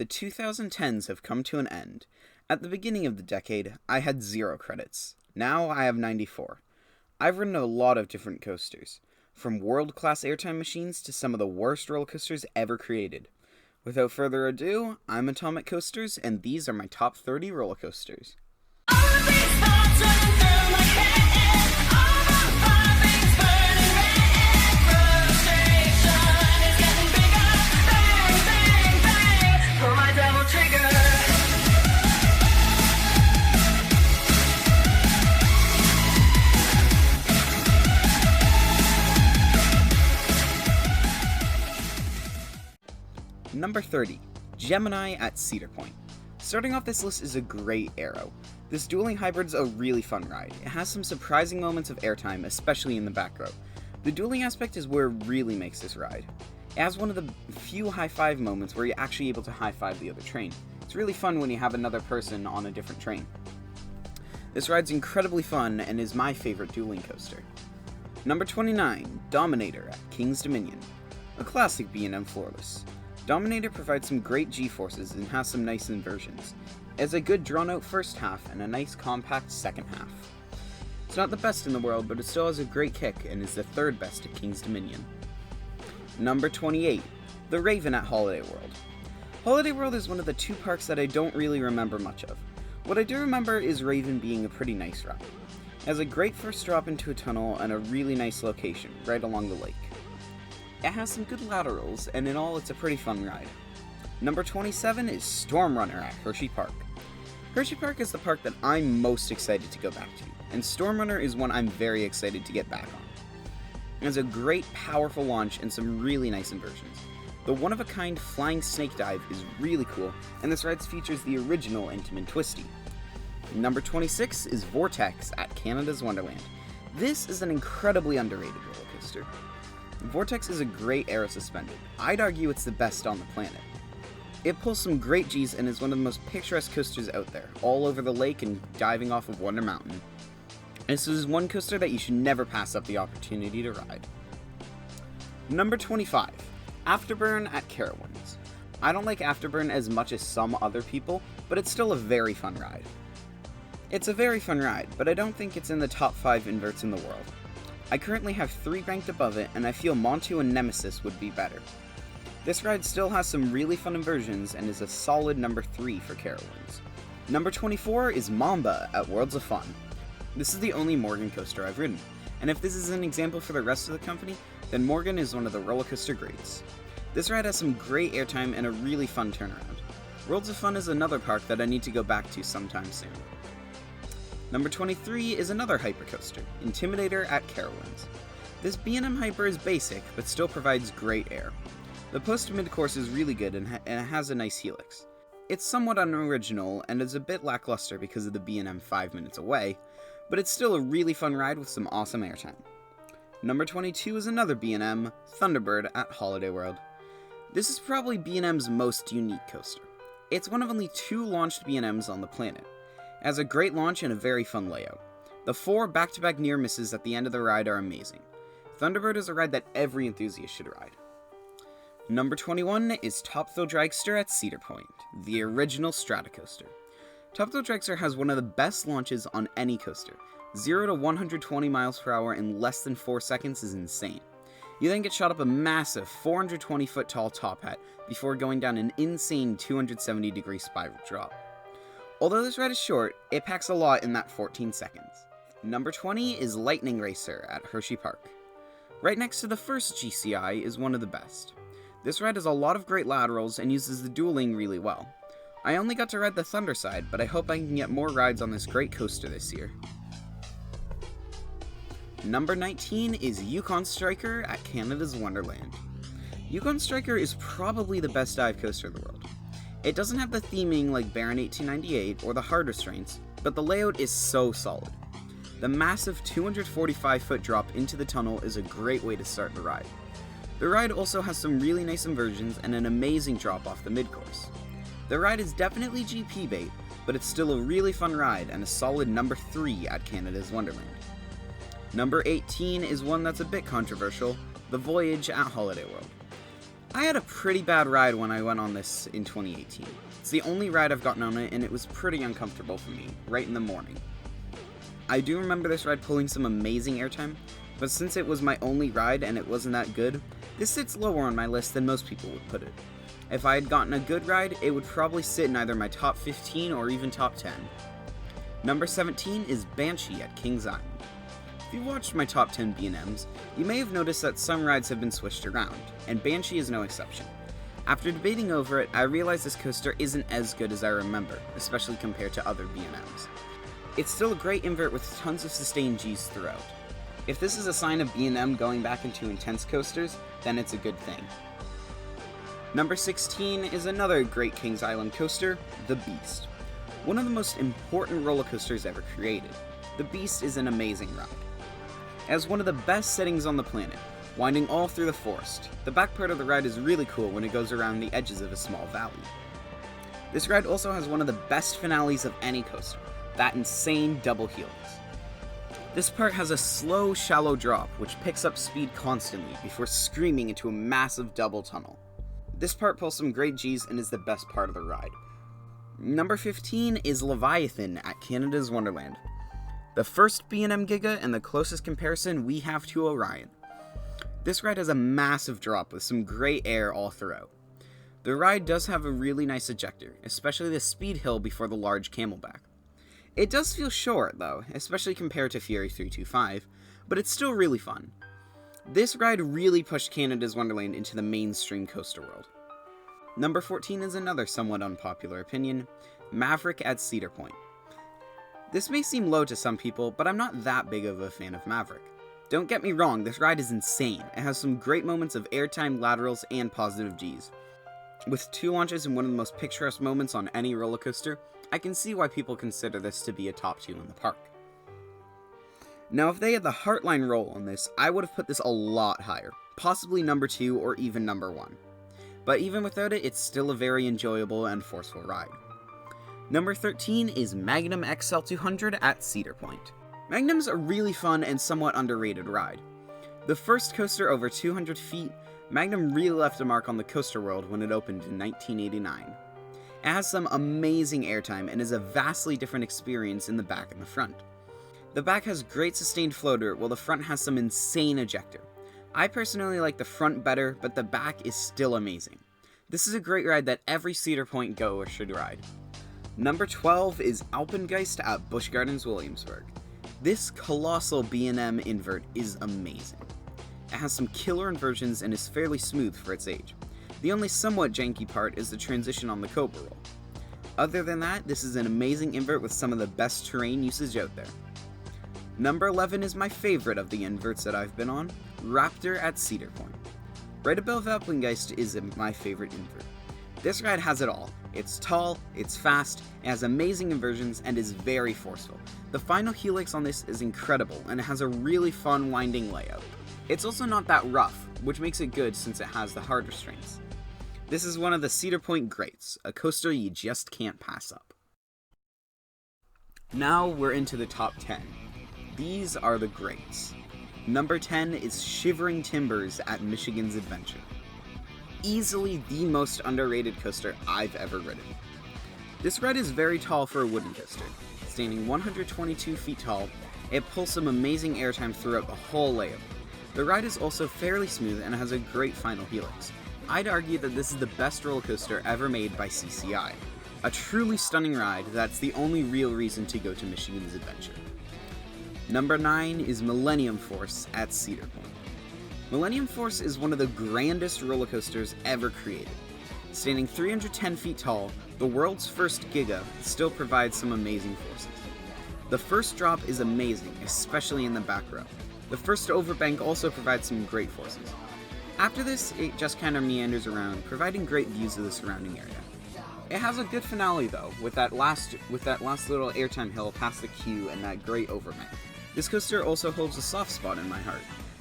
The 2010s have come to an end. At the beginning of the decade, I had 0 credits. Now I have 94. I've ridden a lot of different coasters, from world-class airtime machines to some of the worst roller coasters ever created. Without further ado, I'm Atomic Coasters, and these are my top 30 roller coasters. Number 30, Gemini at Cedar Point. Starting off this list is a great Aero. This dueling hybrid's a really fun ride. It has some surprising moments of airtime, especially in the back row. The dueling aspect is where it really makes this ride. It has one of the few high-five moments where you're actually able to high-five the other train. It's really fun when you have another person on a different train. This ride's incredibly fun and is my favorite dueling coaster. Number 29, Dominator at King's Dominion. A classic B&M floorless. Dominator provides some great G-forces and has some nice inversions. It has a good drawn-out first half and a nice compact second half. It's not the best in the world, but it still has a great kick and is the third best at King's Dominion. Number 28, The Raven at Holiday World. Holiday World is one of the 2 parks that I don't really remember much of. What I do remember is Raven being a pretty nice ride. It has a great first drop into a tunnel and a really nice location, right along the lake. It has some good laterals, and in all, it's a pretty fun ride. Number 27 is Storm Runner at Hershey Park. Hershey Park is the park that I'm most excited to go back to, and Storm Runner is one I'm very excited to get back on. It has a great, powerful launch and some really nice inversions. The one-of-a-kind flying snake dive is really cool, and this ride features the original Intamin Twisty. Number 26 is Vortex at Canada's Wonderland. This is an incredibly underrated roller coaster. Vortex is a great aero suspended. I'd argue it's the best on the planet. It pulls some great G's and is one of the most picturesque coasters out there, all over the lake and diving off of Wonder Mountain. This is one coaster that you should never pass up the opportunity to ride. Number 25, Afterburn at Carowinds. I don't like Afterburn as much as some other people, but it's still a very fun ride. It's a very fun ride, but I don't think it's in the top 5 inverts in the world. I currently have 3 ranked above it, and I feel Montu and Nemesis would be better. This ride still has some really fun inversions and is a solid number 3 for Carowinds. Number 24 is Mamba at Worlds of Fun. This is the only Morgan coaster I've ridden, and if this is an example for the rest of the company, then Morgan is one of the roller coaster greats. This ride has some great airtime and a really fun turnaround. Worlds of Fun is another park that I need to go back to sometime soon. Number 23 is another hypercoaster, Intimidator at Carowinds. This B&M Hyper is basic, but still provides great air. The post-mid course is really good and it has a nice helix. It's somewhat unoriginal and is a bit lackluster because of the B&M 5 minutes away, but it's still a really fun ride with some awesome airtime. Number 22 is another B&M, Thunderbird at Holiday World. This is probably B&M's most unique coaster. It's one of only 2 launched B&Ms on the planet. It has a great launch and a very fun layout. The 4 back-to-back near misses at the end of the ride are amazing. Thunderbird is a ride that every enthusiast should ride. Number 21 is Top Thrill Dragster at Cedar Point, the original Stratocoaster. Top Thrill Dragster has one of the best launches on any coaster. 0 to 120 miles per hour in less than 4 seconds is insane. You then get shot up a massive 420-foot tall top hat before going down an insane 270-degree spiral drop. Although this ride is short, it packs a lot in that 14 seconds. Number 20 is Lightning Racer at Hershey Park. Right next to the first GCI is one of the best. This ride has a lot of great laterals and uses the dueling really well. I only got to ride the Thunder side, but I hope I can get more rides on this great coaster this year. Number 19 is Yukon Striker at Canada's Wonderland. Yukon Striker is probably the best dive coaster in the world. It doesn't have the theming like Baron 1898 or the hard restraints, but the layout is so solid. The massive 245-foot drop into the tunnel is a great way to start the ride. The ride also has some really nice inversions and an amazing drop off the mid-course. The ride is definitely GP bait, but it's still a really fun ride and a solid number 3 at Canada's Wonderland. Number 18 is one that's a bit controversial, The Voyage at Holiday World. I had a pretty bad ride when I went on this in 2018. It's the only ride I've gotten on it, and it was pretty uncomfortable for me, right in the morning. I do remember this ride pulling some amazing airtime, but since it was my only ride and it wasn't that good, this sits lower on my list than most people would put it. If I had gotten a good ride, it would probably sit in either my top 15 or even top 10. Number 17 is Banshee at Kings Island. If you watched my top 10 B&Ms, you may have noticed that some rides have been switched around, and Banshee is no exception. After debating over it, I realized this coaster isn't as good as I remember, especially compared to other B&Ms. It's still a great invert with tons of sustained Gs throughout. If this is a sign of B&M going back into intense coasters, then it's a good thing. Number 16 is another great Kings Island coaster, the Beast. One of the most important roller coasters ever created. The Beast is an amazing ride. It has one of the best settings on the planet, winding all through the forest. The back part of the ride is really cool when it goes around the edges of a small valley. This ride also has one of the best finales of any coaster, that insane double helix. This part has a slow, shallow drop which picks up speed constantly before screaming into a massive double tunnel. This part pulls some great Gs and is the best part of the ride. Number 15 is Leviathan at Canada's Wonderland. The first B&M Giga and the closest comparison we have to Orion. This ride has a massive drop with some great air all throughout. The ride does have a really nice ejector, especially the speed hill before the large camelback. It does feel short though, especially compared to Fury 325, but it's still really fun. This ride really pushed Canada's Wonderland into the mainstream coaster world. Number 14 is another somewhat unpopular opinion, Maverick at Cedar Point. This may seem low to some people, but I'm not that big of a fan of Maverick. Don't get me wrong, this ride is insane. It has some great moments of airtime, laterals, and positive Gs. With 2 launches and one of the most picturesque moments on any roller coaster, I can see why people consider this to be a top 2 in the park. Now if they had the Heartline roll on this, I would have put this a lot higher, possibly number 2 or even number 1. But even without it, it's still a very enjoyable and forceful ride. Number 13 is Magnum XL200 at Cedar Point. Magnum's a really fun and somewhat underrated ride. The first coaster over 200 feet, Magnum really left a mark on the coaster world when it opened in 1989. It has some amazing airtime and is a vastly different experience in the back and the front. The back has great sustained floater, while the front has some insane ejector. I personally like the front better, but the back is still amazing. This is a great ride that every Cedar Point goer should ride. Number 12 is Alpengeist at Busch Gardens Williamsburg. This colossal B&M invert is amazing. It has some killer inversions and is fairly smooth for its age. The only somewhat janky part is the transition on the Cobra roll. Other than that, this is an amazing invert with some of the best terrain usage out there. Number 11 is my favorite of the inverts that I've been on, Raptor at Cedar Point. Right above Alpengeist is my favorite invert. This ride has it all. It's tall, it's fast, it has amazing inversions, and is very forceful. The final helix on this is incredible, and it has a really fun winding layout. It's also not that rough, which makes it good since it has the hard restraints. This is one of the Cedar Point greats, a coaster you just can't pass up. Now we're into the top 10. These are the greats. Number 10 is Shivering Timbers at Michigan's Adventure. Easily the most underrated coaster I've ever ridden. This ride is very tall for a wooden coaster. Standing 122 feet tall, it pulls some amazing airtime throughout the whole layout. The ride is also fairly smooth and has a great final helix. I'd argue that this is the best roller coaster ever made by CCI. A truly stunning ride that's the only real reason to go to Michigan's Adventure. Number 9 is Millennium Force at Cedar Point. Millennium Force is one of the grandest roller coasters ever created. Standing 310 feet tall, the world's first Giga still provides some amazing forces. The first drop is amazing, especially in the back row. The first overbank also provides some great forces. After this, it just kind of meanders around, providing great views of the surrounding area. It has a good finale though, with that last little airtime hill past the queue and that great overbank. This coaster also holds a soft spot in my heart,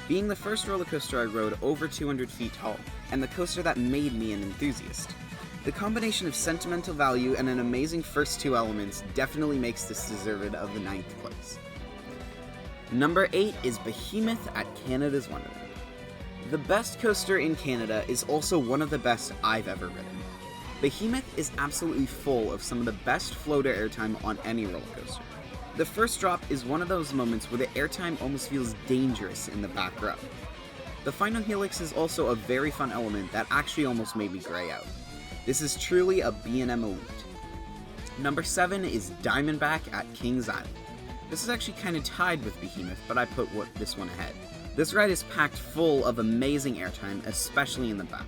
being the first roller coaster I rode over 200 feet tall, and the coaster that made me an enthusiast. The combination of sentimental value and an amazing first 2 elements definitely makes this deserved of the 9th place. Number 8 is Behemoth at Canada's Wonderland. The best coaster in Canada is also one of the best I've ever ridden. Behemoth is absolutely full of some of the best floater airtime on any roller coaster. The first drop is one of those moments where the airtime almost feels dangerous in the back row. The final helix is also a very fun element that actually almost made me gray out. This is truly a B&M elite. Number 7 is Diamondback at Kings Island. This is actually kind of tied with Behemoth, but I put this one ahead. This ride is packed full of amazing airtime, especially in the back.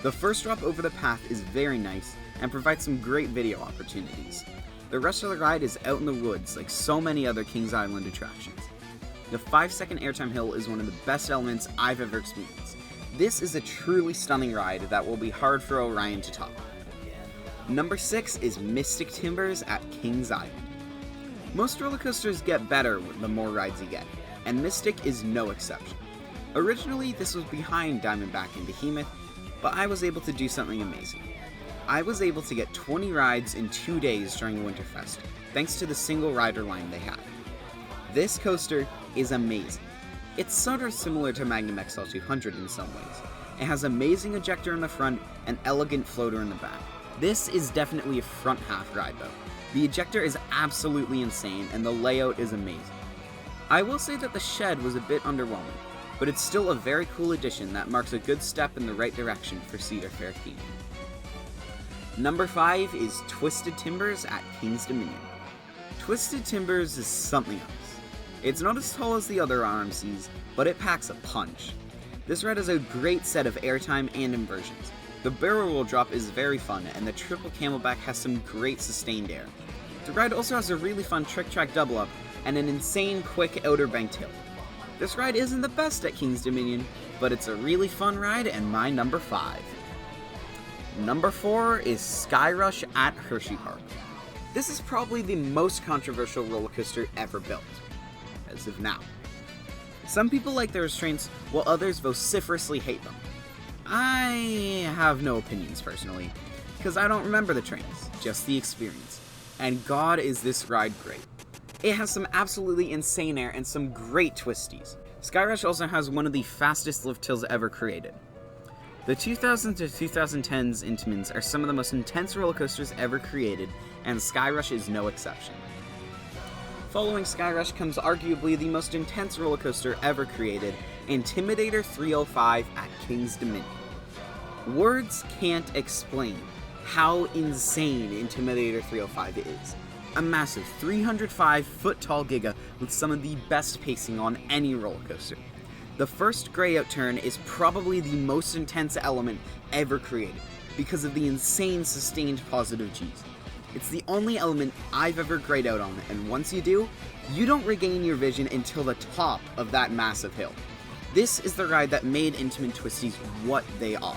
The first drop over the path is very nice and provides some great video opportunities. The rest of the ride is out in the woods like so many other Kings Island attractions. The 5-second airtime hill is one of the best elements I've ever experienced. This is a truly stunning ride that will be hard for Orion to top. Number 6 is Mystic Timbers at Kings Island. Most roller coasters get better the more rides you get, and Mystic is no exception. Originally, this was behind Diamondback and Behemoth, but I was able to do something amazing. I was able to get 20 rides in 2 days during Winterfest, thanks to the single rider line they had. This coaster is amazing. It's sort of similar to Magnum XL 200 in some ways. It has amazing ejector in the front and elegant floater in the back. This is definitely a front half ride though. The ejector is absolutely insane and the layout is amazing. I will say that the shed was a bit underwhelming, but it's still a very cool addition that marks a good step in the right direction for Cedar Fair theming. Number 5 is Twisted Timbers at Kings Dominion. Twisted Timbers is something else. It's not as tall as the other RMCs, but it packs a punch. This ride has a great set of airtime and inversions. The barrel roll drop is very fun, and the triple camelback has some great sustained air. The ride also has a really fun trick track double up, and an insane quick outer banked hill. This ride isn't the best at Kings Dominion, but it's a really fun ride and my number 5. Number 4 is Skyrush at Hershey Park. This is probably the most controversial roller coaster ever built, as of now. Some people like the restraints, while others vociferously hate them. I have no opinions personally, because I don't remember the trains, just the experience. And God is this ride great. It has some absolutely insane air and some great twisties. Skyrush also has one of the fastest lift hills ever created. The 2000s to 2010s Intamins are some of the most intense roller coasters ever created, and Skyrush is no exception. Following Skyrush comes arguably the most intense roller coaster ever created, Intimidator 305 at Kings Dominion. Words can't explain how insane Intimidator 305 is. A massive 305-foot tall giga with some of the best pacing on any roller coaster. The first gray out turn is probably the most intense element ever created because of the insane sustained positive G's. It's the only element I've ever grayed out on, and once you do, you don't regain your vision until the top of that massive hill. This is the ride that made Intamin Twisties what they are.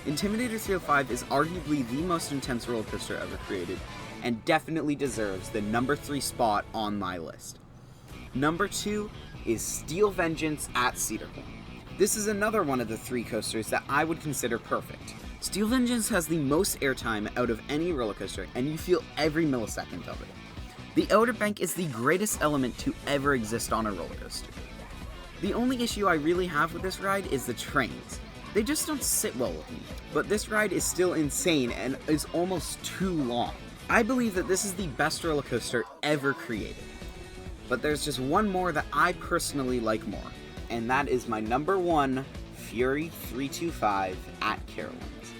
Intimidator 305 is arguably the most intense roller coaster ever created, and definitely deserves the number 3 spot on my list. Number 2 is Steel Vengeance at Cedar Point. This is another one of the 3 coasters that I would consider perfect. Steel Vengeance has the most airtime out of any roller coaster, and you feel every millisecond of it. The outer bank is the greatest element to ever exist on a roller coaster. The only issue I really have with this ride is the trains. They just don't sit well with me, but this ride is still insane and is almost too long. I believe that this is the best roller coaster ever created. But there's just one more that I personally like more, and that is my number 1, Fury 325 at Carowinds.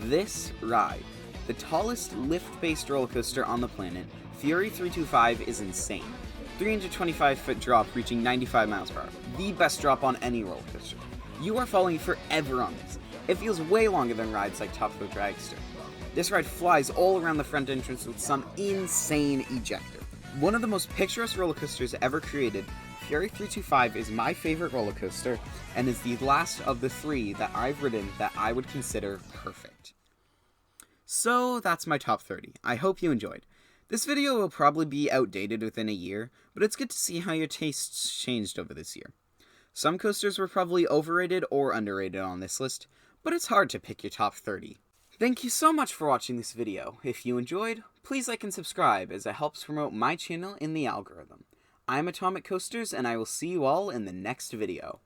This ride, the tallest lift-based roller coaster on the planet, Fury 325 is insane. 325-foot drop reaching 95 miles per hour. The best drop on any roller coaster. You are falling forever on this. It feels way longer than rides like Top Thrill Dragster. This ride flies all around the front entrance with some insane ejector. One of the most picturesque roller coasters ever created, Fury 325 is my favorite roller coaster and is the last of the 3 that I've ridden that I would consider perfect. So that's my top 30. I hope you enjoyed. This video will probably be outdated within a year, but it's good to see how your tastes changed over this year. Some coasters were probably overrated or underrated on this list, but it's hard to pick your top 30. Thank you so much for watching this video. If you enjoyed, please like and subscribe as it helps promote my channel in the algorithm. I'm Atomic Coasters, and I will see you all in the next video.